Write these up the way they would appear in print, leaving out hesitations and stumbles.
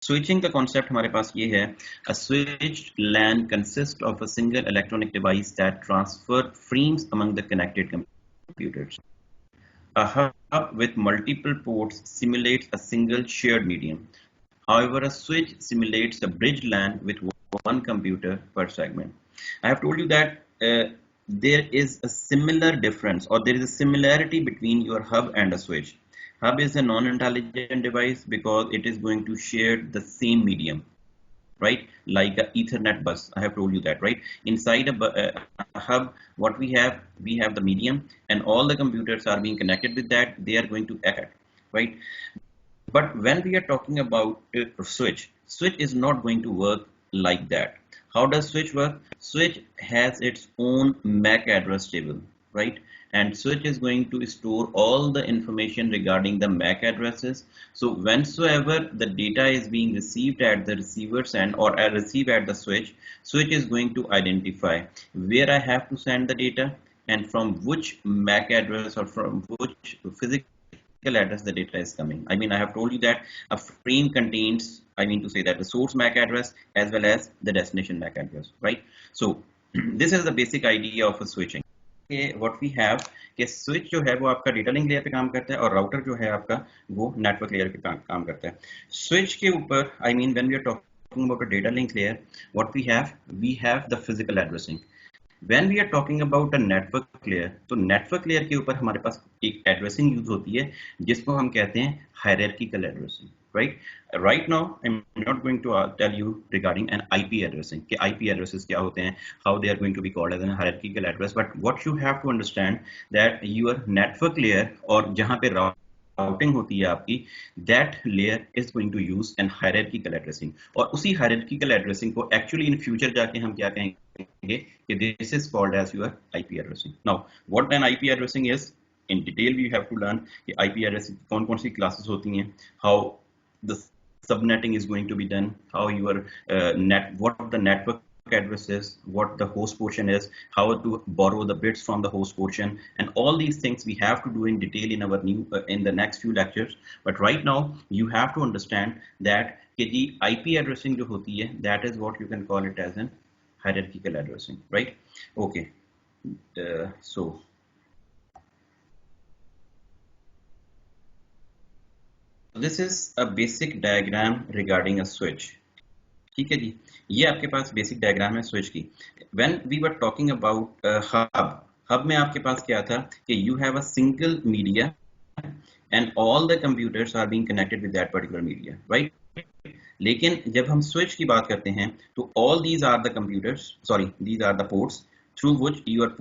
Switching का concept हमारे पास ये है, a switched LAN consists of a single electronic device that transfer frames among the connected computers. A hub with multiple ports simulates a single shared medium. However, a switch simulates a bridge LAN with one computer per segment. I have told you that there is a similar difference, or there is a similarity between your hub and a switch. Hub is a non-intelligent device because it is going to share the same medium, right? Like a Ethernet bus. I have told you that, right? Inside a hub, what we have the medium, and all the computers are being connected with that. They are going to act, right? But when we are talking about switch is not going to work like that. How does switch work? Switch has its own MAC address table, right? And switch is going to store all the information regarding the MAC addresses. So whensoever the data is being received at the receiver's end or received at the switch, switch is going to identify where I have to send the data and from which MAC address or from which physical address the data is coming. I mean, I have told you that a frame contains, I mean to say that the source MAC address as well as the destination MAC address, right? So this is the basic idea of a switching. What we have कि switch जो है वो आपका data link layer पे काम करता है और राउटर जो है आपका वो नेटवर्क लेयर पे काम करता है. Switch के ऊपर, I mean when we are talking about a data link layer, what we have the physical addressing. When we are talking about a network layer, तो network layer के ऊपर हमारे पास एक addressing यूज होती है जिसको हम कहते हैं hierarchical addressing, right? Right now I'm not going to tell you regarding an IP addressing कि IP addresses क्या होते हैं, how they are going to be called as a hierarchical address, but what you have to understand that your network layer और जहाँ पे routing होती है आपकी, that layer is going to use an hierarchical addressing. और उसी hierarchical addressing को actually in future जाके हम क्या कहेंगे कि this is called as your IP addressing. Now what an IP addressing is, in detail we have to learn कि IP addressing कौन कौन सी classes होती हैं, how the subnetting is going to be done, how your what the network address is, what the host portion is, how to borrow the bits from the host portion, and all these things we have to do in detail in our new in the next few lectures. But right now you have to understand that the IP addressing जो होती है, that is what you can call it as an hierarchical addressing, right? Okay, so this is a basic diagram regarding a switch. ठीक है जी, ये आपके पास basic diagram है स्विच की. When we were talking about hub में आपके पास क्या था कि you have a single media and all the computers are being connected with that particular media, right? लेकिन जब हम स्विच की बात करते हैं तो all these are the computers, sorry these are the ports through which your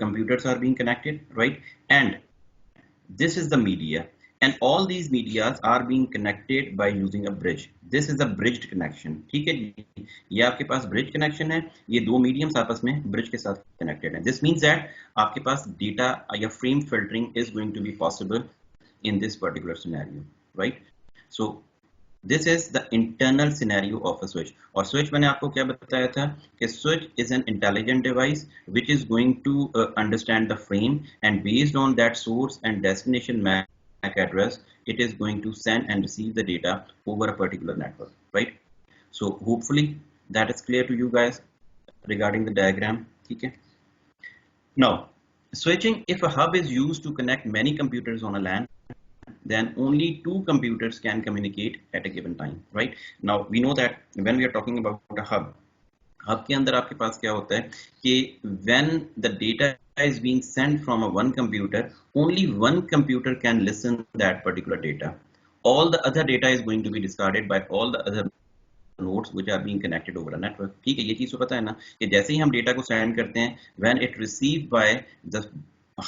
computers are being connected, right? And this is the media, and all these medias are being connected by using a bridge. This is a bridged connection. ठीक है जी, ये आपके पास bridge connection है, ये दो mediums आपस में bridge के साथ connected हैं. This means that आपके पास data या frame filtering is going to be possible in this particular scenario, right? So this is the internal scenario of a switch. और switch मैंने आपको क्या बताया था कि switch is an intelligent device which is going to understand the frame, and based on that source and destination MAC address, it is going to send and receive the data over a particular network, right? So hopefully that is clear to you guys regarding the diagram. ठीक है? Now switching, if a hub is used to connect many computers on a LAN, then only two computers can communicate at a given time, right? Now we know that when we are talking about a hub के अंदर आपके पास क्या होता है कि when the data is being sent from a one computer, only one computer can listen that particular data. All the other data is going to be discarded by all the other nodes which are being connected over a network. ठीक है, ये चीज तो पता है ना कि जैसे ही हम डेटा को सेंड करते हैं, when it received by the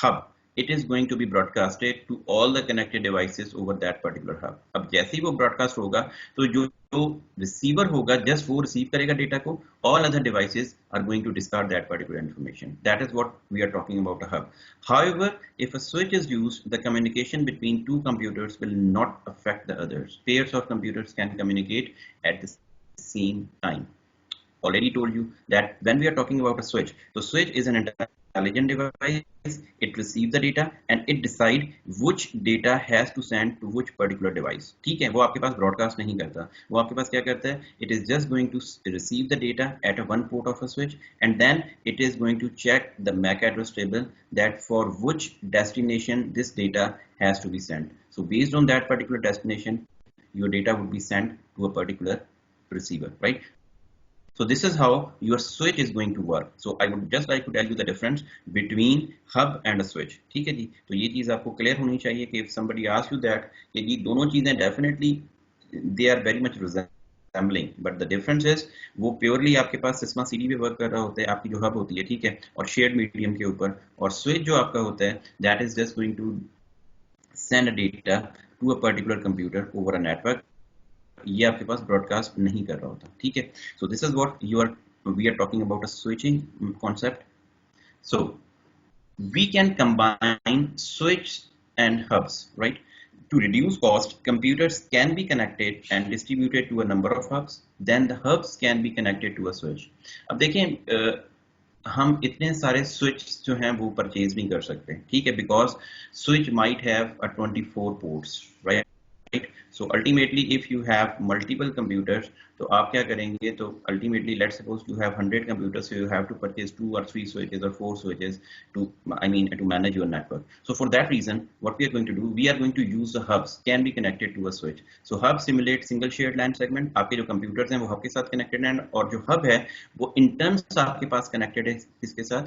hub, it is going to be broadcasted to all the connected devices over that particular hub. अब जैसे ही वो broadcast होगा तो जो receiver होगा just वो receive करेगा डेटा को, all other devices are going to discard that particular information. That is what we are talking about a hub. However, if a switch is used, the communication between two computers will not affect the others. Pairs of computers can communicate at the same time. Already told you that when we are talking about a switch, so switch is an intelligent device, it receives the data and it decide which data has to send to which particular device. ठीक है, वो आपके पास broadcast नहीं करता, वो आपके पास क्या करता है, it is just going to receive the data at a one port of a switch and then it is going to check the MAC address table that for which destination this data has to be sent. So based on that particular destination, your data would be sent to a particular receiver, right? So this is how your switch is going to work. So I would just like to tell you the difference between hub and a switch. ठीक है जी, तो ये चीज आपको clear होनी चाहिए कि if somebody asks you that कि जी दोनों चीजें definitely they are very much resembling, but the difference is वो purely आपके पास सिस्मा सीडी पे वर्क कर रहा होता है, आपकी जो हब होती है, ठीक है, और शेयर्ड मीडियम के ऊपर, और स्विच जो आपका होता है that is just going to send a data to a particular computer over a network. ये आपके पास ब्रॉडकास्ट नहीं कर रहा होता, ठीक है. So this is what we are talking about a switching concept. So we can combine switch and hubs, right. To reduce cost, computers can be connected and distributed to a number of hubs. Then the hubs can be connected to a switch. अब देखें, हम इतने सारे switch जो हैं वो purchase नहीं कर सकते, ठीक है, because switch might have a 24 ports, right. So ultimately if you have multiple computers, तो आप क्या करेंगे, तो ultimately let's suppose you have 100 computers, so you have to purchase 2 or 3 switches or 4 switches to to manage your network. So for that reason what we are going to do, we are going to use the hubs can be connected to a switch. So hub simulate single shared LAN segment. आपके जो computers हैं वो hub के साथ connected हैं, और जो hub है वो in terms आपके पास connected है किसके साथ,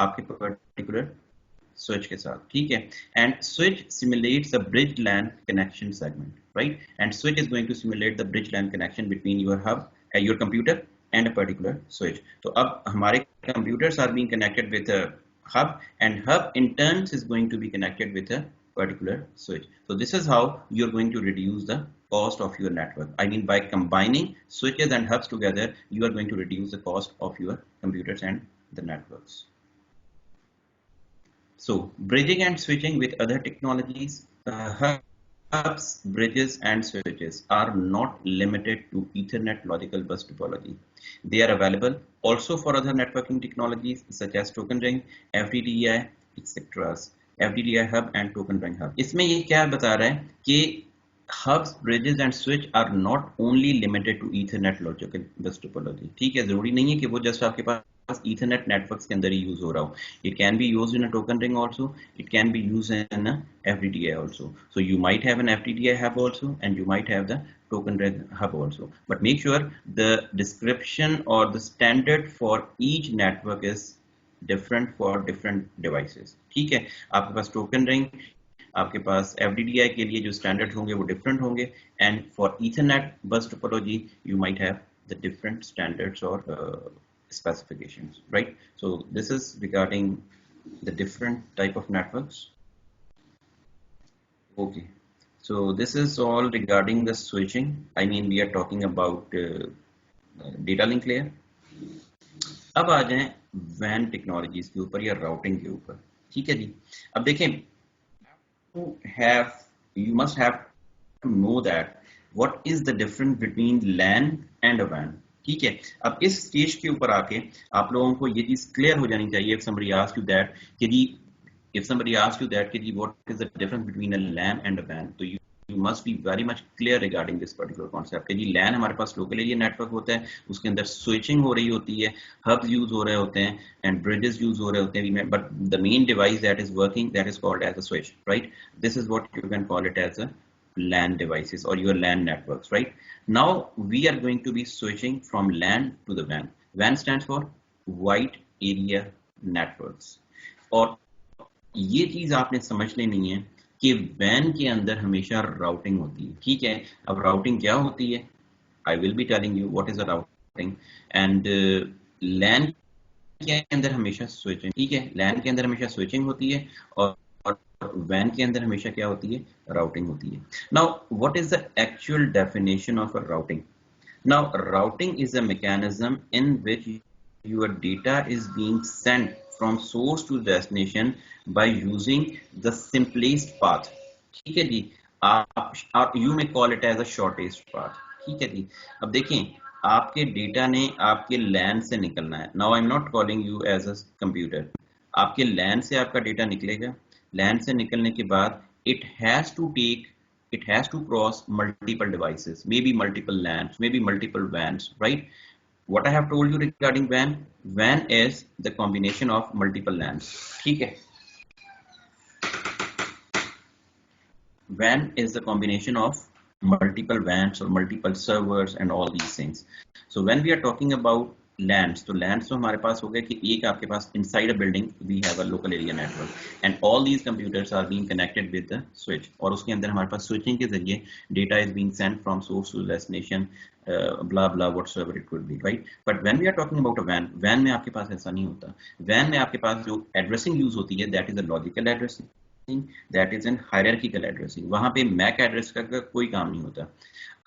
आपके particular switch के साथ, ठीक है. And switch simulates a bridge LAN connection segment, right? And switch is going to simulate the bridge LAN connection between your hub, your computer and a particular switch. तो अब हमारे computers are being connected with a hub and hub in turn is going to be connected with a particular switch. So this is how you're going to reduce the cost of your network. I mean by combining switches and hubs together, you are going to reduce the cost of your computers and the networks. So bridging and switching with other technologies, hubs, bridges and switches are not limited to Ethernet logical bus topology. They are available also for other networking technologies such as token ring, FDDI, etc. FDDI hub and token ring hub. इसमें ये क्या बता रहा है कि hubs, bridges and switch are not only limited to Ethernet logical bus topology. ठीक है, जरूरी नहीं है कि वो जस्ट आपके पास Ethernet networks के अंदर ही यूज हो रहा हो. It can be used in a token ring also. It can be used in a FDDI also. So you might have an FDDI hub also, and you might have the token ring hub also. But make sure the description or the standard for each network is different for different devices. ठीक है, आपके पास token ring, आपके पास FDDI के लिए जो standard होंगे वो different होंगे, and for Ethernet bus topology you might have the different standards or specifications, right? So this is regarding the different type of networks. Okay, so this is all regarding the switching. I mean we are talking about data link layer. अब आ जाएं WAN technologies के ऊपर या routing के ऊपर, ठीक है जी. अब देखें, you must have to know that what is the difference between LAN and a WAN. ठीक है, अब इस स्टेज के ऊपर आके आप लोगों को ये चीज क्लियर हो जानी चाहिए. If somebody asks you that कि जी what is the difference between a LAN and a WAN, तो you must be very much clear regarding this particular concept. कि जी LAN हमारे पास लोकल एरिया नेटवर्क होता है, उसके अंदर स्विचिंग हो रही होती है, हब्स यूज हो रहे होते हैं एंड ब्रिजेस यूज हो रहे होते हैं, but the main device that is working that is called as a switch, right. This is what you can call it as a LAN devices or your LAN networks, right? Now we are going to be switching from LAN to the WAN. WAN stands for Wide Area Networks. और ये चीज आपने समझ लेनी है कि WAN के अंदर हमेशा राउटिंग होती है, ठीक है. अब राउटिंग क्या होती है, आई will be telling you what is the routing. And LAN के अंदर हमेशा स्विचिंग, ठीक है, LAN के अंदर हमेशा स्विचिंग होती है, और WAN के अंदर हमेशा क्या होती है, राउटिंग होती है. Now what is the actual definition of a routing. Now routing is a mechanism in which your data is being sent from source to destination by using the simplest path. ठीक है जी, आप you may call it as a shortest path. ठीक है जी. अब देखें, आपके data ने आपके LAN से निकलना है. Now I'm not calling you as a computer. आपके लैन से आपका डेटा निकलेगा, लैन से निकलने के बाद it has to cross multiple devices, maybe multiple LANs, maybe multiple WANs, right? What I have told you regarding WAN is the combination of multiple LANs. ठीक है, WAN is the combination of multiple WANs or multiple servers and all these things. So when we are talking about LANs, तो LANs तो हमारे पास हो गया कि एक आपके पास inside a building we have a local area network and all these computers are being connected with the switch, और उसके अंदर हमारे पास switching के जरिए data is being sent from source to destination, blah blah whatsoever it could be, right? But when we are talking about a WAN में आपके पास ऐसा नहीं होता. WAN में आपके पास जो addressing use होती है that is a logical addressing, that is in hierarchical addressing. वहां पे मैक एड्रेस का कोई काम नहीं होता.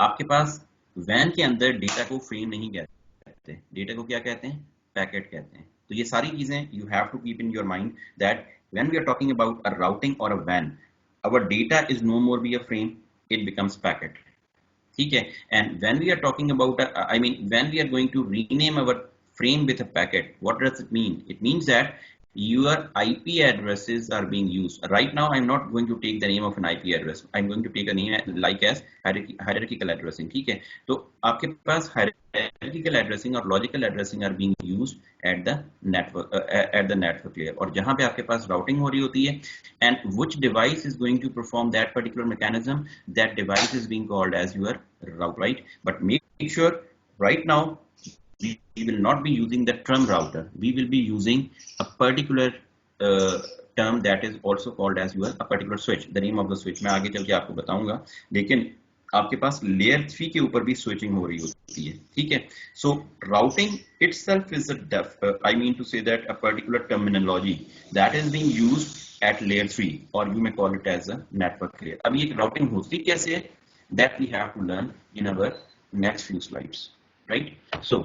आपके पास वैन के अंदर डेटा को फ्रेम नहीं कहते, डेटा को क्या कहते हैं, पैकेट कहते हैं. तो ये सारी चीजें you have to keep in your mind that when we are talking about a routing or a वैन, our data is no more be a frame, it becomes packet. ठीक है. And when we are talking about when we are going to rename our frame with a packet, what does it mean? It means that your IP addresses are being used. Right now I'm not going to take the name of an IP address, I'm going to take a name like as hierarchical addressing. ठीक है. तो आपके पास hierarchical addressing और logical addressing are being used at the network layer, और जहां पे आपके पास routing हो रही होती है, and which device is going to perform that particular mechanism, that device is being called as your route, right? But make sure right now we will not be using the term router, we will be using a particular term that is also called as your a particular switch, the name of the switch मैं आगे चल के आपको बताऊंगा. लेकिन आपके पास layer 3 के ऊपर भी स्विचिंग हो रही होती है. ठीक है. सो routing itself is I mean to say that a particular terminology that is being used at layer 3, or you may call it as a network layer. अब ये राउटिंग होती कैसे है, that we have to learn in our next few slides, right? So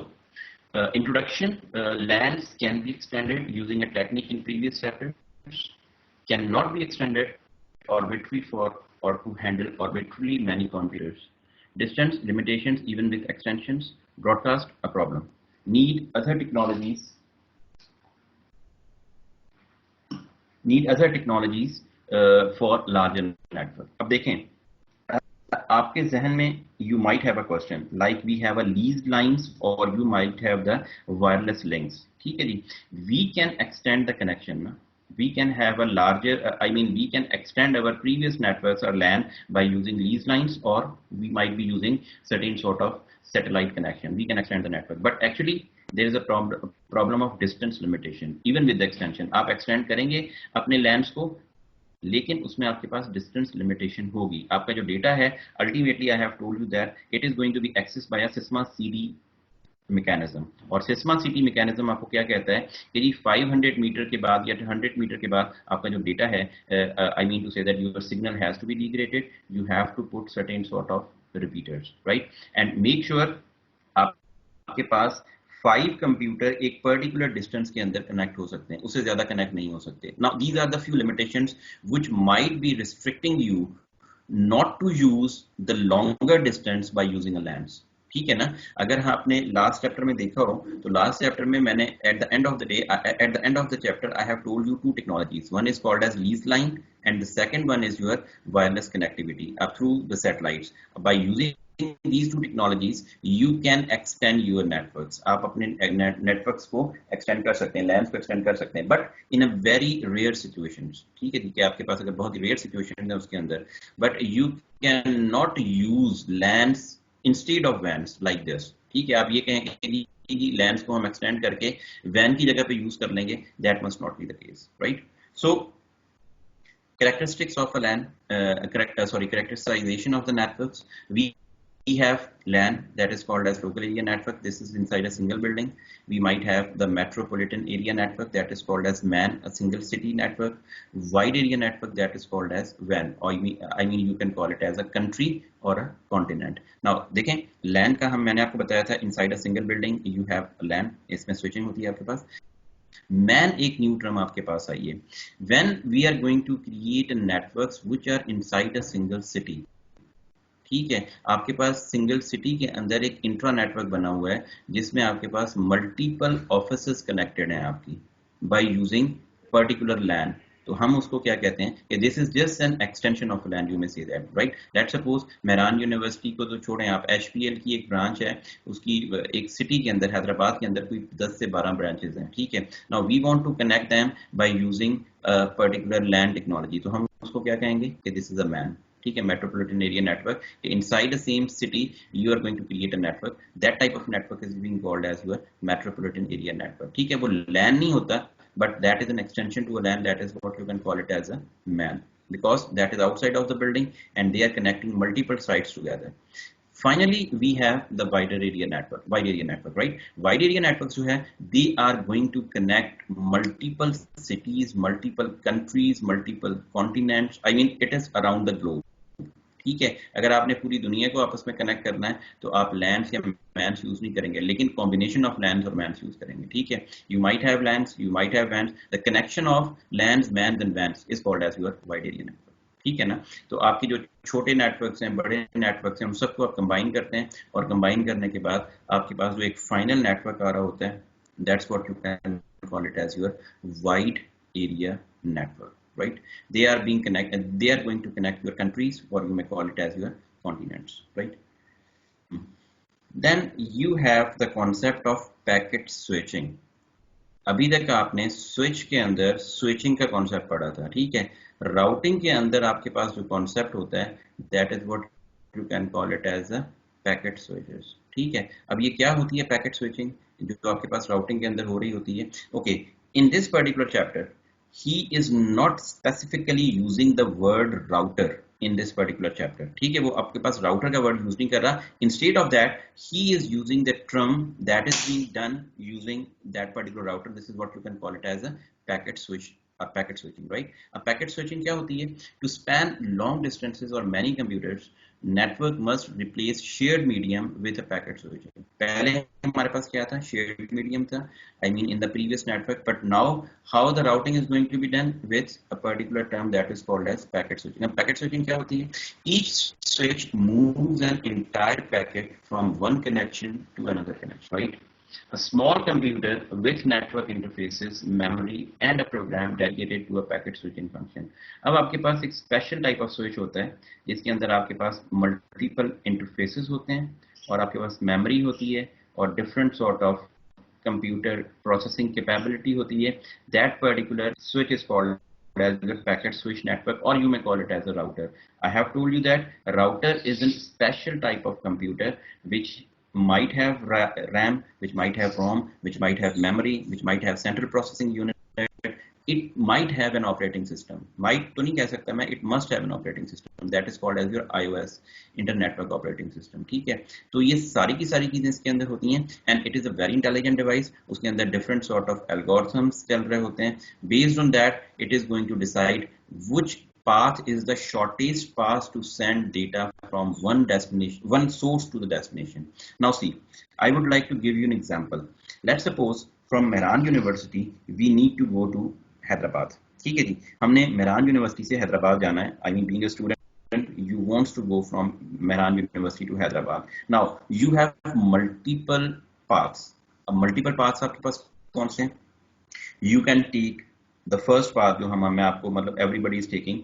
introduction, LANs can be extended using a technique in previous chapters, cannot be extended arbitrarily for or to handle arbitrarily many computers. Distance limitations even with extensions, broadcast a problem. Need other technologies for larger network. अब देखें, आपके जहन में you might have a question like we have a leased lines or you might have the wireless links. ठीक है जी. We can extend the connection, we can have a larger we can extend our previous networks or LAN by using leased lines, or we might be using certain sort of satellite connection. We can extend the network, but actually there is a problem of distance limitation even with the extension. आप extend करेंगे अपने LANs को, लेकिन उसमें आपके पास distance limitation होगी. आपका जो डेटा है ultimately I have told you that it is going to be access by a CSMA CD mechanism, और सिस्मा सीडी मैकेनिज्म आपको क्या कहता है कि जी 500 मीटर के बाद या 100 मीटर के बाद आपका जो डेटा है, I mean to say that your signal has to be degraded, you have to put certain sort of repeaters, right? And make sure आपके पास 5 कंप्यूटर एक पर्टिकुलर डिस्टेंस के अंदर कनेक्ट हो सकते हैं, उससे ज्यादा कनेक्ट नहीं हो सकते. Now these are the few limitations which might be restricting you not to use the longer distance by using a LANs. ठीक है ना. अगर आपने लास्ट चैप्टर में देखा हो तो लास्ट चैप्टर में मैंने at the end of the chapter I have told you 2 technologies. One is called as lease line and the second one is your wireless connectivity through the satellites. By using these 2 technologies you can extend your networks. आप अपने networks को extend कर सकते हैं, LANs को extend कर सकते हैं, but in a very rare situations. ठीक है जी, कि आपके पास अगर बहुत ही rare situations है उसके अंदर, but you cannot use LANs instead of WANs like this. ठीक है. आप ये कहें कि LANs को हम extend करके WAN की जगह पे use कर लेंगे, that must not be the case, right? So characteristics of a LAN, characterization of the networks. We have LAN that is called as local area network. This is inside a single building. We might have the metropolitan area network that is called as MAN, a single city network. Wide area network that is called as WAN, or I mean you can call it as a country or a continent. Now देखें, LAN का मैंने आपको बताया था inside a single building you have LAN, इसमें switching होती है आपके पास. मैन एक न्यू टर्म आपके पास आई है. When we are going to create networks which are inside a single city. ठीक है. आपके पास सिंगल सिटी के अंदर एक इंट्रा नेटवर्क बना हुआ है जिसमें आपके पास मल्टीपल ऑफिसेस कनेक्टेड हैं आपकी बाय यूजिंग पर्टिकुलर लैंड, तो हम उसको क्या कहते हैं कि this is just an extension of land, you may say that, right. Let's suppose Mehran university को तो छोड़ें आप, एचपीएल की एक ब्रांच है, उसकी एक सिटी के अंदर, हैदराबाद के अंदर कोई 10 से 12 ब्रांचेस हैं, ठीक है। Now we want to connect them by using particular LAN technology, तो हम उसको क्या कहेंगे कि दिस इज अ मैन, ठीक है, metropolitan area network. Inside the same city you are going to create a network, that type of network is being called as your metropolitan area network, ठीक है। वो लैन नहीं होता, but that is an extension to a LAN, that is what you can call it as a MAN, because that is outside of the building and they are connecting multiple sites together. Finally we have the wide area network, right? Wide area networks जो है, they are going to connect multiple cities, multiple countries, multiple continents, I mean it is around the globe, ठीक है। अगर आपने पूरी दुनिया को आपस में कनेक्ट करना है तो आप लैंड्स या मैन्स यूज नहीं करेंगे, लेकिन कॉम्बिनेशन ऑफ लैंड्स और मैन्स यूज करेंगे, ठीक है। You might have LANs, you might have WANs, the connection of LANs, MANs and WANs is called as your wide area network, ठीक है ना। तो आपकी जो छोटे नेटवर्क्स हैं, बड़े नेटवर्क्स हैं, उन सबको आप कंबाइन करते हैं, और कंबाइन करने के बाद आपके पास जो एक फाइनल नेटवर्क आ रहा होता है, that's what you can call it as your wide area network, right? They are being connected, they are going to connect your countries, or you may call it as your continents, right? Then you have the concept of packet switching. अभी तक आपने switch के अंदर switching का concept पढ़ा था, ठीक है। राउटिंग के अंदर आपके पास जो कॉन्सेप्ट होता है, that is what you can call it as a packet switches, ठीक है। अब ये क्या होती है पैकेट स्विचिंग, जो आपके पास राउटिंग के अंदर हो रही होती है। Okay, in this particular chapter he is not specifically using the word router in this particular chapter, ठीक है। वो आपके पास router का word use नहीं कर रहा, instead of that he is using the term that is being done using that particular router, this is what you can call it as a packet switch or packet switching, right? A packet switching क्या होती है, to span long distances or many computers network must replace shared medium with a packet switching. पहले हमारे पास क्या था, shared medium था, I mean in the previous network, but now how the routing is going to be done with a particular term that is called as packet switching. Now packet switching क्या होती है, each switch moves an entire packet from one connection to another connection, right? A small computer with network interfaces, memory and a program dedicated to a packet switching function. अब आपके पास एक special type off switch होता है जिसके अंदर आपके पास multiple interfaces होते हैं, और आपके पास मेमोरी होती है, और different sort of computer processing capability होती है। That particular switch is called as the packet switch network, or you may call it as a router. I have told you that router is a special type of computer which might have RAM, which might have ROM, which might have memory, which might have central processing unit, it might have an operating system. Might तो नहीं कह सकता मैं, it must have an operating system, that is called as your IOS, Internet Network Operating System, ठीक है। तो ये सारी की सारी चीजें इसके अंदर होती हैं, and it is a very intelligent device. उसके अंदर different sort of algorithms चल रहे होते हैं, based on that it is going to decide which path is the shortest path to send data from one destination, one source to the destination. Now see, I would like to give you an example. Let's suppose from Mehran University we need to go to Hyderabad, ठीक है जी। हमने Mehran university से हैदराबाद जाना है, I mean being a student you wants to go from Mehran University to Hyderabad. Now you have multiple paths. अब multiple paths आपके पास कौन से हैं? You can take the first path जो मैं आपको मतलब everybody is taking,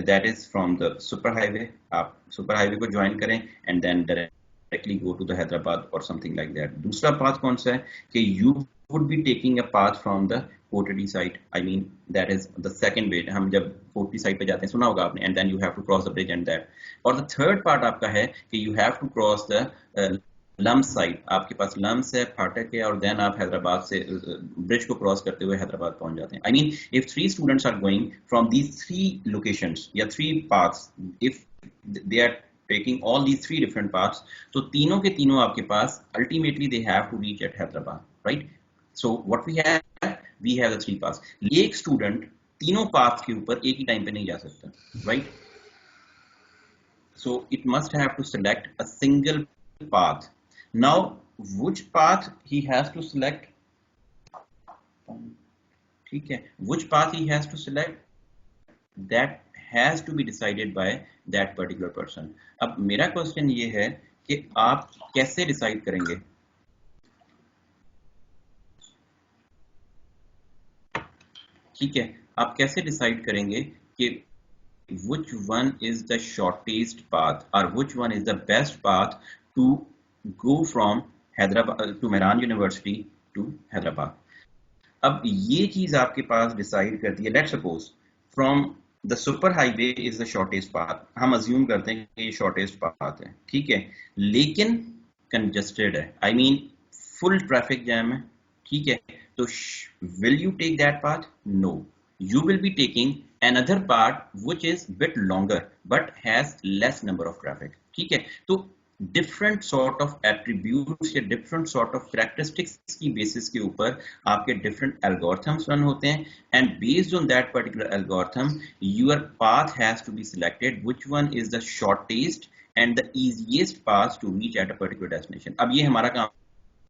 that is from the super highway. आप super highway को join करें and then directly go to the Hyderabad or something like that. दूसरा path कौन सा है कि you would be taking a path from the Kotadi side. I mean that is the second way. हम जब Kotadi side पे जाते हैं, सुना होगा आपने, and then you have to cross the bridge and that. और the third part आपका है कि you have to cross the लम्स साइड, आपके पास लम्स है, फाटक है, और देन आप हैदराबाद से ब्रिज को क्रॉस करते हुए हैदराबाद पहुंच जाते हैं। I mean if 3 students are going from these 3 locations या 3 paths, if they are taking all these 3 different paths, तो तीनों के तीनों आपके पास ultimately they have to reach at Hyderabad, right? So what we have the 3 paths. एक student तीनों paths के ऊपर एक ही टाइम पे नहीं जा सकता, right? So it must have to select a single path. Now which path he has to select, ठीक है, which path he has to select, that has to be decided by that particular person. अब मेरा question ये है कि आप कैसे decide करेंगे? ठीक है, आप कैसे डिसाइड करेंगे कि which one is the shortest path or which one is the best path to go from Hyderabad to Mehran University to Hyderabad? अब ये चीज आपके पास डिसाइड करती है, let's suppose from the super highway is the shortest path, हम assume करते हैं कि ये शॉर्टेस्ट पाथ है, ठीक है, लेकिन कंजस्टेड है, I mean full traffic jam है, ठीक है, तो will you take that path? No, you will be taking another part which is bit longer but has less number of traffic, ठीक है, तो different sort of attributes या different sort of characteristics की basis के ऊपर आपके different algorithms run होते हैं, and based on that particular algorithm your path has to be selected which one is the shortest and the easiest path to reach at a particular destination. अब ये हमारा काम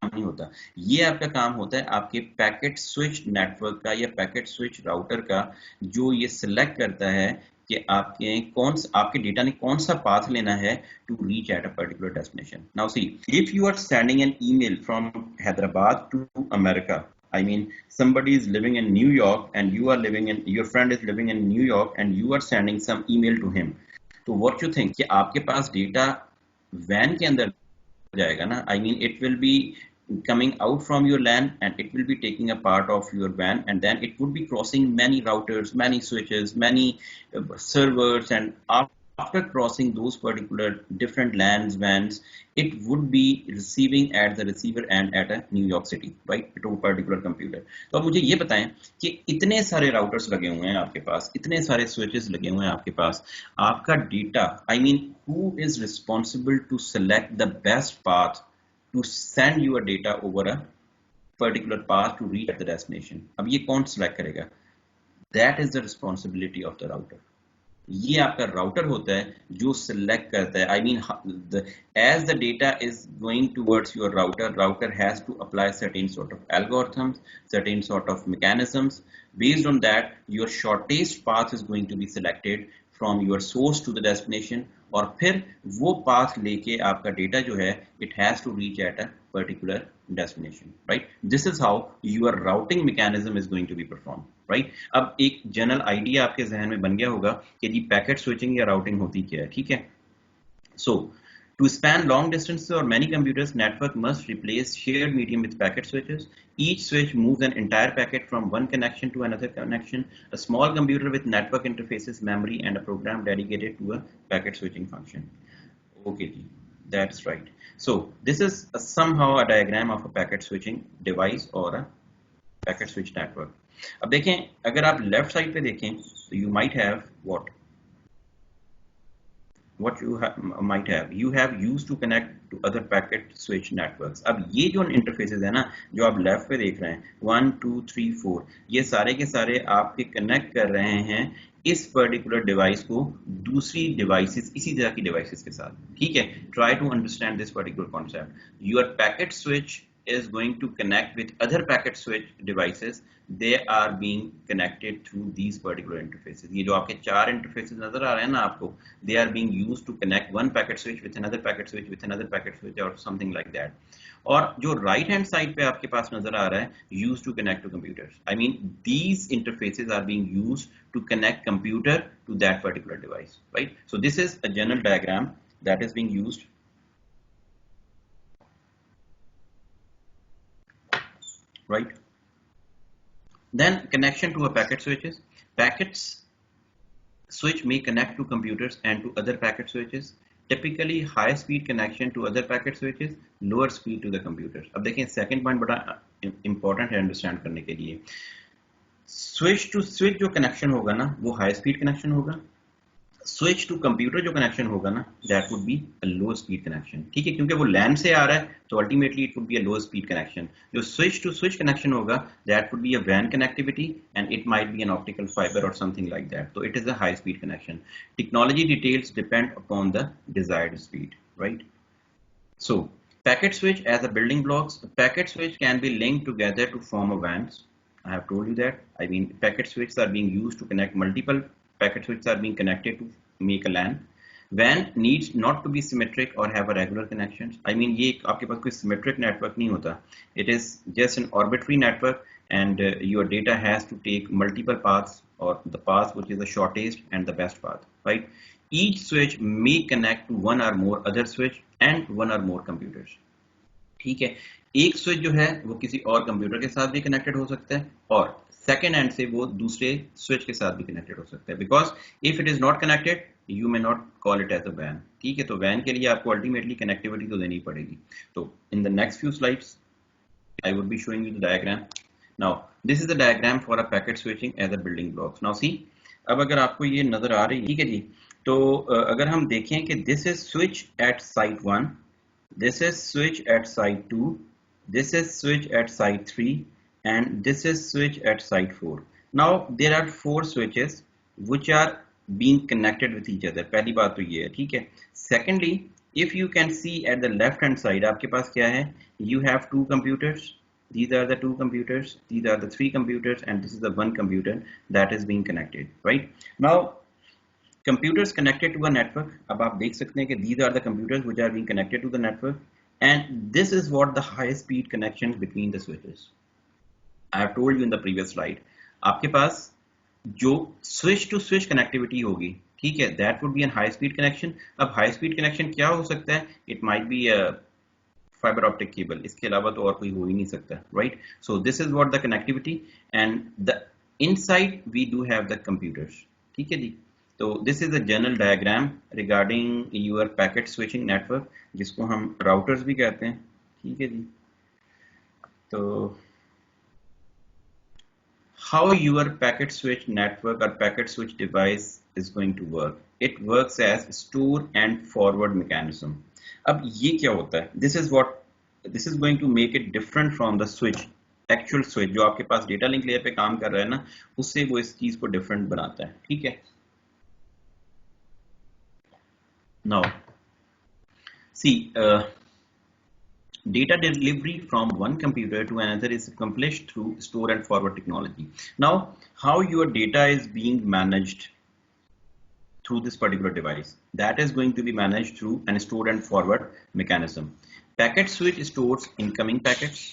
नहीं होता, ये आपका काम होता है आपके पैकेट स्विच नेटवर्क का या पैकेट स्विच राउटर का, जो ये सिलेक्ट करता है कि आपके डेटा ने कौन सा पाथ लेना है to reach at a particular destination. Now see, if you are sending an email from Hyderabad to America, I mean somebody is living in New York and your friend is living in New York and you are sending some email to him, तो what you think कि आपके पास data van के अंदर जाएगा ना, I mean it will be coming out from your LAN and it will be taking a part of your WAN, and then it would be crossing many routers, many switches, many servers, and after crossing those particular different LANs, WANs, it would be receiving at the receiver end at a New York City, right, to a particular computer. तो अब मुझे ये बताएं कि इतने सारे routers लगे हुए हैं आपके पास, इतने सारे स्विचेस लगे हुए हैं आपके पास, आपका data, I mean who is responsible to select the best path to send your data over a particular path to reach at the destination? अब ये कौन select करेगा? That is the responsibility of the router. ये आपका router होता है जो select करता है, I mean as the data is going towards your router has to apply certain sort of algorithms, certain sort of mechanisms. Based on that your shortest path is going to be selected from your source to the destination, और फिर वो path लेके आपका data जो है it has to reach at a particular destination, right? This is how your routing mechanism is going to be performed, right? अब एक general idea आपके जहन में बन गया होगा कि जी पैकेट स्विचिंग या राउटिंग होती क्या है, ठीक है. So to span long distances or many computers, network must replace shared medium with packet switches. Each switch moves an entire packet from one connection to another connection. A small computer with network interfaces, memory, and a program dedicated to a packet switching function. Okay, that's right. So this is somehow a diagram of a packet switching device or a packet switch network. अब देखें, अगर आप left side पे देखें तो you might have what you might have used to connect to other packet switch networks. अब ये जो इंटरफेसेस है ना जो आप लेफ्ट पे देख रहे हैं 1 2 3 4, ये सारे के सारे आपके कनेक्ट कर रहे हैं इस पर्टिकुलर डिवाइस को दूसरी डिवाइसेस, इसी तरह की डिवाइसेस के साथ, ठीक है. Try to understand this particular concept. Your packet switch is going to connect with other packet switch devices. They are being connected through these particular interfaces. ये जो आपके चार interfaces नजर आ रहे हैं ना आपको, they are being used to connect one packet switch with another packet switch with another packet switch or something like that. और जो right hand side पे आपके पास नजर आ रहा है, used to connect to computers. I mean these interfaces are being used to connect computer to that particular device, right? So this is a general diagram that is being used. Right. Then connection to a packet switches. Packets switch may connect to computers and to other packet switches. Typically high speed connection to other packet switches, lower speed to the computers. अब देखें second point बड़ा important है understand करने के लिए. Switch to switch जो connection होगा ना वो high speed connection होगा. स्विच टू कंप्यूटर जो कनेक्शन होगा ना that would be a low speed connection, ठीक है, क्योंकि वो लैन से आ रहा है तो ultimately it would be a low speed connection. जो स्विच टू स्विच कनेक्शन होगा दैट वुड बी अ वैन connectivity and it might be an optical fibre or something like that, so it is a high speed connection. Technology details depend upon the desired speed, right. So packet switch as a building blocks. Packet switch can be linked together to form a WANs. I have told you that. I mean packet switches are being used to connect multiple packet switches are being connected to make a LAN. WAN needs not to be symmetric or have a regular connections. I mean ये आपके पास कोई symmetric network नहीं होता. It is just an arbitrary network and your data has to take multiple paths or the path which is the shortest and the best path, right? Each switch may connect to one or more other switch and one or more computers. ठीक है, एक switch जो है वो किसी और computer के साथ भी कनेक्टेड हो सकता है और सेकेंड एंड से वो दूसरे स्विच के साथ भी कनेक्टेड हो सकता है, because if it is not connected you may not call it as a वैन. ठीक है, तो वैन के लिए आपको अल्टीमेटली कनेक्टिविटी तो देनी पड़ेगी. तो in the next few slides I would be showing you the diagram. Now this is the diagram for a packet switching as a building blocks. Now see, अब अगर आपको ये नजर आ रही है, ठीक है जी, तो अगर हम देखें कि this is switch at site 1, this is switch at site 2, this is switch at site 3, and this is switch at site 4. Now there are 4 switches which are being connected with each other. पहली बात तो ये है, ठीक है. Secondly, if you can see at the left hand side आपके पास क्या है, you have 2 computers. These are the 2 computers, these are the 3 computers, and this is the 1 computer that is being connected, right? Now computers connected to a network. अब आप देख सकते हैं कि these are the computers which are being connected to the network, and this is what the high speed connections between the switches. I have told you in the previous slide. आपके पास जो switch to switch connectivity होगी, ठीक है, that would be a high speed connection. अब high speed connection क्या हो सकता है? It might be a fiber optic cable. इसके अलावा तो और कोई हो ही नहीं सकता, right? So this is what the connectivity, and the inside we do have the computers. ठीक है जी. तो this is a general diagram regarding your packet switching network, जिसको हम राउटर्स भी कहते हैं. ठीक है जी. तो how your packet switch network और packet switch device is going to work. It works as store and forward mechanism. अब ये क्या होता है? This is going to make it different from the switch. Actual switch जो आपके पास data link layer पे काम कर रहा है ना, उससे वो इस चीज को डिफरेंट बनाता है. ठीक है. Now, see, data delivery from one computer to another is accomplished through store and forward technology. Now, how your data is being managed through this particular device, that is going to be managed through an store and forward mechanism. Packet switch stores incoming packets.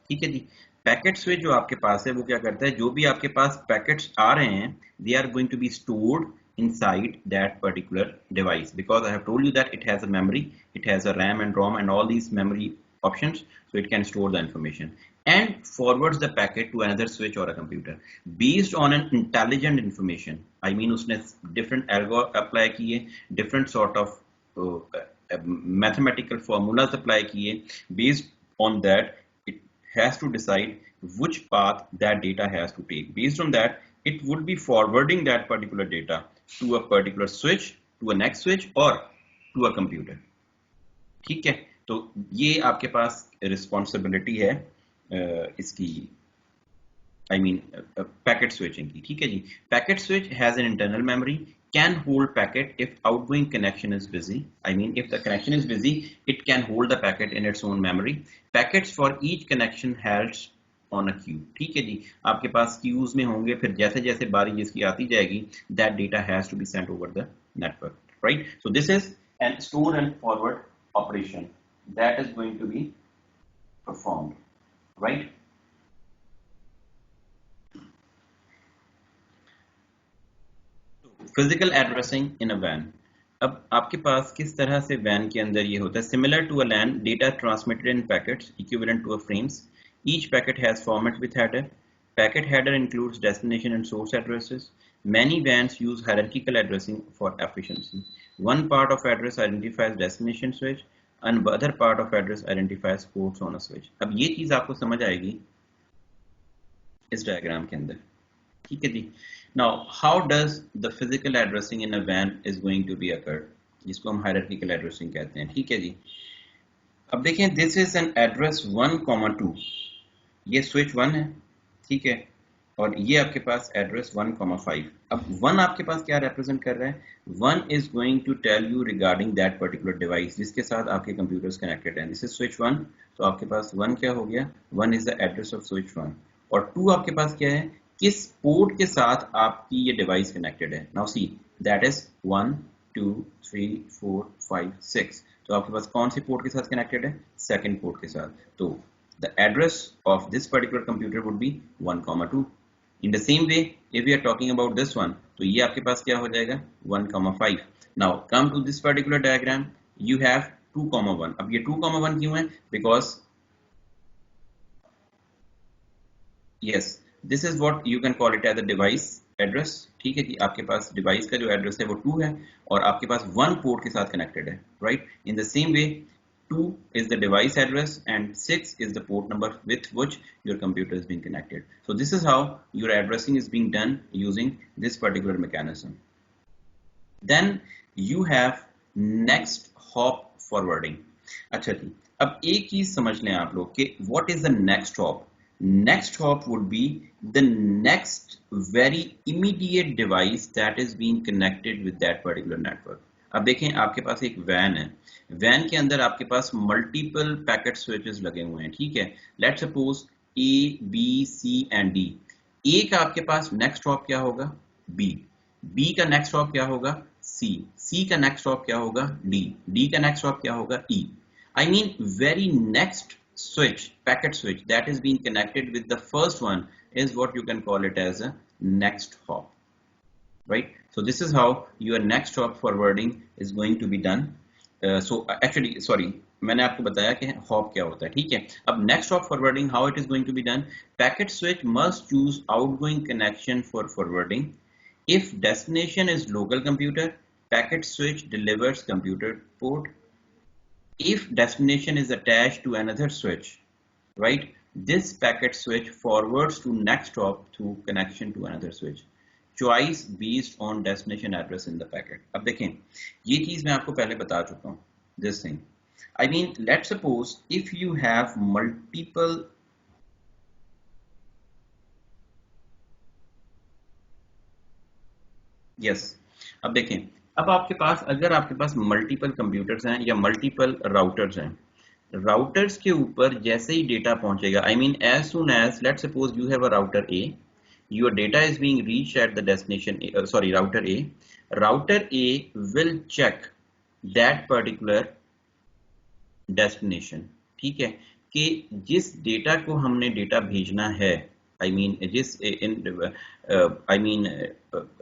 ठीक है जी. Packet switch जो आपके पास है वो क्या करता है, जो भी आपके पास पैकेट्स आ रहे हैं, they are going to be stored inside that particular device, because I have told you that it has a memory, it has a RAM and ROM and all these memory options, so it can store the information and forwards the packet to another switch or a computer based on an intelligent information. I mean उसने different algo apply किए, different sort of mathematical formulas apply किए. Based on that it has to decide which path that data has to take. Based on that it would be forwarding that particular data to a particular switch, to a next switch or to a computer. ठीक है, तो ये आपके पास responsibility है इसकी, I mean packet switching की. ठीक है जी. Packet switch has an internal memory, can hold packet if outgoing connection is busy. I mean if the connection is busy, it can hold the packet in its own memory. Packets for each connection held on a queue. ठीक है जी. आपके पास queues में होंगे, फिर जैसे जैसे बारी जिसकी आती जाएगी, that data has to be sent over the network, right? So this is an store and forward operation that is going to be performed, right? Physical addressing in a WAN. अब आपके पास किस तरह से WAN के अंदर ये होता है? Similar to a LAN, data transmitted in packets equivalent to a frames. Each packet has format with header. Packet header includes destination and source addresses. Many WANs use hierarchical addressing for efficiency. One part of address identifies destination switch and other part of address identifies ports on a switch. अब ये चीज आपको समझ आएगी इस diagram के अंदर. ठीक है जी. Now, how does the physical addressing in a WAN is going to be occurred? जिसको हम hierarchical addressing कहते हैं. ठीक है जी. अब देखें, this is an address 1,2. ये switch 1 है, ठीक है, और ये आपके पास एड्रेस 1,5. अब 1 आपके पास क्या रिप्रेजेंट कर रहा है? 1 is going to tell you regarding that particular device जिसके साथ आपके कंप्यूटर्स कनेक्टेड हैं. दिस इज switch 1, तो आपके पास 1 क्या हो गया? 1 is the address of switch 1. और 2 आपके पास क्या है? किस पोर्ट के साथ आपकी ये डिवाइस कनेक्टेड है. Now see, that is 1, 2 3 4 5 6। तो आपके पास कौन सी पोर्ट के साथ कनेक्टेड है? सेकंड पोर्ट के साथ। तो the address of this particular computer would be 1,2। In the same way if we are talking about this one, तो ये आपके पास क्या हो जाएगा? 1,5। Now come to this particular diagram, you have 2,1। अब ये 2,1 क्यों है? Because yes, this is what you can call it as a device address. ठीक है कि आपके पास डिवाइस का जो एड्रेस है वो 2 है और आपके पास 1 पोर्ट के साथ कनेक्टेड है, right? In the same way 2 is the device address and 6 is the port number with which your computer is being connected. So this is how your addressing is being done using this particular mechanism. Then you have next hop forwarding. अच्छा जी, अब एक चीज समझ लें आप लोग कि what is the next hop? Next hop would be the next very immediate device that is being connected with that particular network. अब देखें, आपके पास एक वैन है, वैन के अंदर आपके पास मल्टीपल पैकेट स्विचेस लगे हुए हैं, ठीक है? Let's suppose A B C and D. A का आपके पास नेक्स्ट हॉप क्या होगा? बी। बी का नेक्स्ट हॉप क्या होगा? सी। सी का नेक्स्ट हॉप क्या होगा? डी। डी का नेक्स्ट हॉप क्या होगा? E. I mean very next switch, packet switch that is being connected with the first one is what you can call it as a next hop, right? So this is how your next hop forwarding is going to be done. So actually sorry, मैंने आपको बताया कि hop क्या होता है, ठीक है? अब next hop forwarding, how it is going to be done? Packet switch must choose outgoing connection for forwarding. If destination is local computer, packet switch delivers computer port. If destination is attached to another switch, right, this packet switch forwards to next hop through connection to another switch. Choice based on destination address in the packet. अब देखें, ये चीज मैं आपको पहले बता चुका हूँ, this thing. I mean, let's suppose if you have multiple yes, अब देखें, अब आपके पास अगर आपके पास मल्टीपल कंप्यूटर्स हैं या मल्टीपल राउटर्स हैं, राउटर्स के ऊपर जैसे ही डेटा पहुंचेगा, I mean as soon as let's suppose you have a router A, your data is being reached at the destination, sorry router A will check that particular destination, ठीक है, कि जिस डेटा को हमने डेटा भेजना है, I mean जिस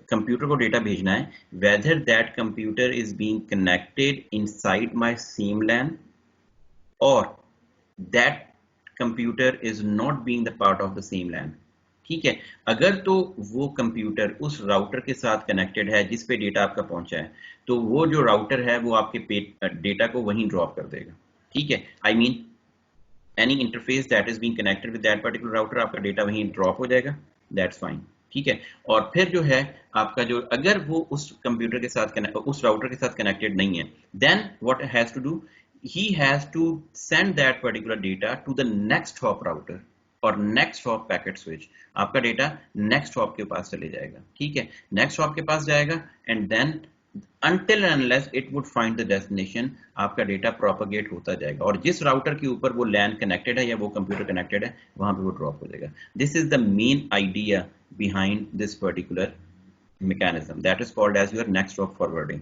computer को डेटा भेजना है, whether that computer is being connected inside my same LAN or that computer is not being the part of the same LAN, ठीक है? अगर तो वो कंप्यूटर उस राउटर के साथ कनेक्टेड है जिस पे डेटा आपका पहुंचा है, तो वो जो राउटर है वो आपके डेटा को वहीं ड्रॉप कर देगा, ठीक है? I mean any interface that is being connected with that particular router, आपका डेटा वहीं ड्रॉप हो जाएगा, दैट्स फाइन, ठीक है? और फिर जो है आपका जो, अगर वो उस कंप्यूटर के साथ उस राउटर के साथ कनेक्टेड नहीं है, then what has to do, he has to send that particular data to the next hop router or next hop packet switch. आपका डेटा नेक्स्ट हॉप के पास चले जाएगा, ठीक है? नेक्स्ट हॉप के पास जाएगा and then until and unless it would find the destination, आपका डेटा प्रोपेगेट होता जाएगा और जिस राउटर के ऊपर वो लैन कनेक्टेड है या वो कंप्यूटर कनेक्टेड है वहां पे वो ड्रॉप हो जाएगा। This is the main idea behind this particular mechanism that is called as your next hop forwarding,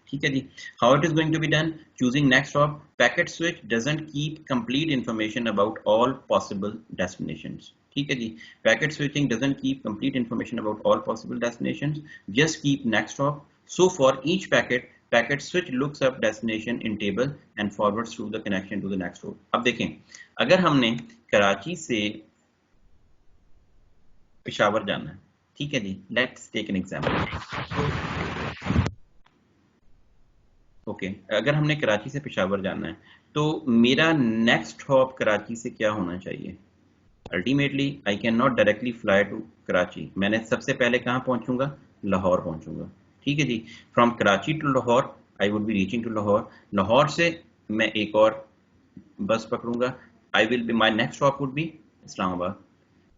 ठीक है जी? How it is going to be done? Choosing next hop, packet switch doesn't keep complete information about all possible destinations, ठीक है जी? Packet switching doesn't keep complete information about all possible destinations, just keep next hop. So for each packet switch looks up destination in table and forwards through the connection to the next hop. अब देखें, अगर हमने कराची से पेशावर जाना है, ठीक है जी? Let's take an example. Okay, अगर हमने कराची से पेशावर जाना है तो मेरा नेक्स्ट हॉप कराची से क्या होना चाहिए? Ultimately I can not directly fly to Karachi, मैंने सबसे पहले कहाँ पहुंचूंगा? लाहौर पहुंचूंगा, ठीक है जी? From Karachi to Lahore I would be reaching to Lahore, Lahore से मैं एक और बस पकड़ूंगा, I will be, my next stop would be Islamabad,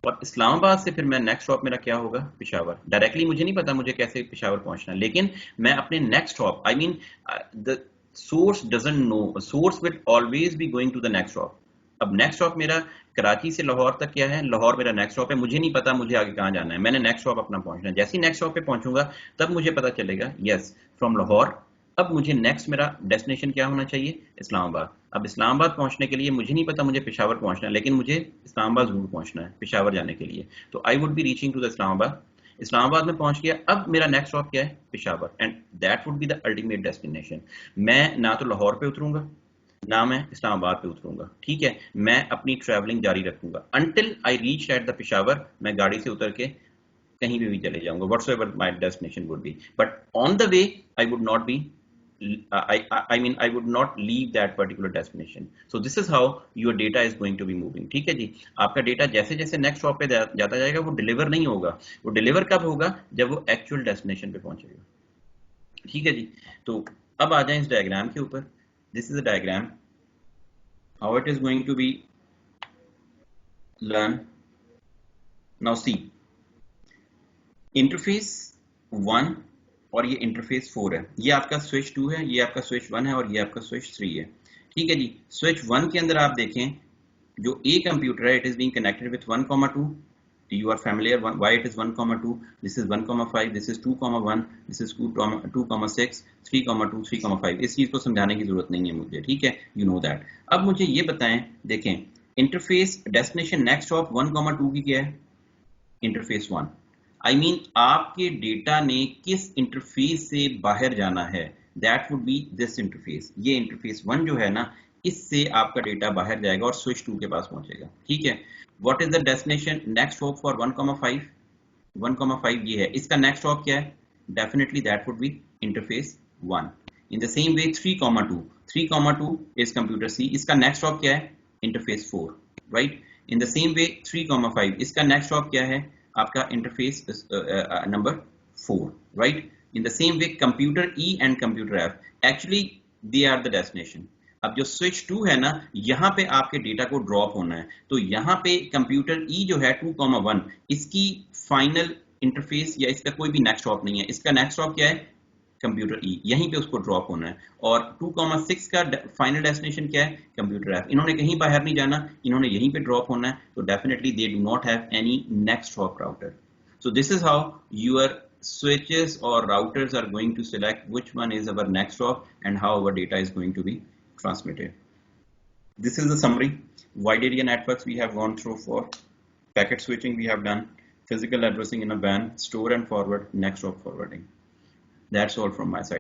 और इस्लामाबाद से फिर मैं नेक्स्ट स्टॉप मेरा क्या होगा? पेशावर। डायरेक्टली मुझे नहीं पता मुझे कैसे पेशावर पहुंचना, लेकिन मैं अपने next stop, I mean the source doesn't know, source will always be going to the next stop. अब नेक्स्ट स्टॉप मेरा कराची से लाहौर तक क्या है? लाहौर मेरा नेक्स्ट स्टॉप है, मुझे नहीं पता मुझे आगे कहाँ जाना है, मैंने नेक्स्ट स्टॉप अपना पहुंचना है। जैसे ही नेक्स्ट स्टॉप पे पहुंचूंगा तब मुझे पता चलेगा, यस फ्रॉम लाहौर अब मुझे नेक्स्ट मेरा डेस्टिनेशन क्या होना चाहिए? इस्लामाबाद। अब इस्लामाबाद पहुंचने के लिए मुझे नहीं पता मुझे पेशावर पहुंचना है, लेकिन मुझे इस्लामाबाद जरूर पहुंचना है पेशावर जाने के लिए। तो I would be reaching to the Islamabad. Islamabad में पहुंच गया, अब मेरा नेक्स्ट स्टॉप क्या है? Peshawar, and that would be the ultimate destination. मैं ना तो लाहौर पे उतरूंगा, ना मैं इस्लामाबाद पे उतरूंगा, ठीक है। मैं अपनी ट्रैवलिंग जारी रखूंगा until I reach at the Peshawar. मैं गाड़ी से उतर के कहीं भी चले जाऊंगा, whatsoever my destination would be, but on the way I would not be I mean I would not leave that particular destination. So this is how your data is going to be moving, ठीक है जी। आपका data जैसे जैसे next stop पे जाता जाएगा वो deliver नहीं होगा। वो डिलीवर कब होगा? जब वो एक्चुअल डेस्टिनेशन पे पहुंचेगा, ठीक है जी। तो अब आ जाए इस डायग्राम के ऊपर। This is a diagram how it is going to be learn. Now see, interface 1 और ये इंटरफेस 4 है, ये आपका स्विच 2 है, ये आपका स्विच 1 है और ये आपका स्विच 3 है, ठीक है जी। स्विच 1 के अंदर आप देखें जो ए कंप्यूटर है, it is being connected with 1,2। you are familiar why it is 1,2, this is 1,5, this is 2,1, this is 2,6, 3,2, 3,5। इस चीज को समझाने की जरूरत नहीं है मुझे, ठीक है, you know that। अब मुझे ये बताएं, देखें इंटरफेस डेस्टिनेशन नेक्स्ट ऑफ 1,2 की क्या है? इंटरफेस 1। आई मीन आपके डेटा ने किस इंटरफेस से बाहर जाना है? That would B this interface. ये इंटरफेस 1 जो है ना, इससे आपका डेटा बाहर जाएगा और स्विच 2 के पास पहुंचेगा, ठीक है। What is the destination next hop for 1,5? 1,5 ये है, इसका नेक्स्ट हॉप क्या है? Definitely that would be interface 1। In the same way 3,2, 3,2 is computer C, इसका नेक्स्ट हॉप क्या है? Interface 4, right. In the same way 3,5 इसका नेक्स्ट हॉप क्या है? आपका interface number 4, right. In the same way computer E and computer F, actually they are the destination. अब जो switch 2 है ना, यहां पे आपके डेटा को ड्रॉप होना है, तो यहां पे कंप्यूटर ई जो है 2,1, इसकी फाइनल इंटरफेस या इसका कोई भी नेक्स्ट हॉप नहीं है। इसका नेक्स्ट हॉप क्या है? कंप्यूटर ई, यहीं पे उसको ड्रॉप होना है। और 2,6 का फाइनल डेस्टिनेशन क्या है? Computer F. इन्होंने कहीं बाहर नहीं जाना, इन्होंने यहीं पे ड्रॉप होना है, तो definitely they do not have any next hop router. So this is how your switches or routers are going to select which one is our next hop and how our data is going to be transmitted. This is the summary. Wide area networks we have gone through. For packet switching we have done, physical addressing in a WAN, store and forward, next hop forwarding. That's all from my side.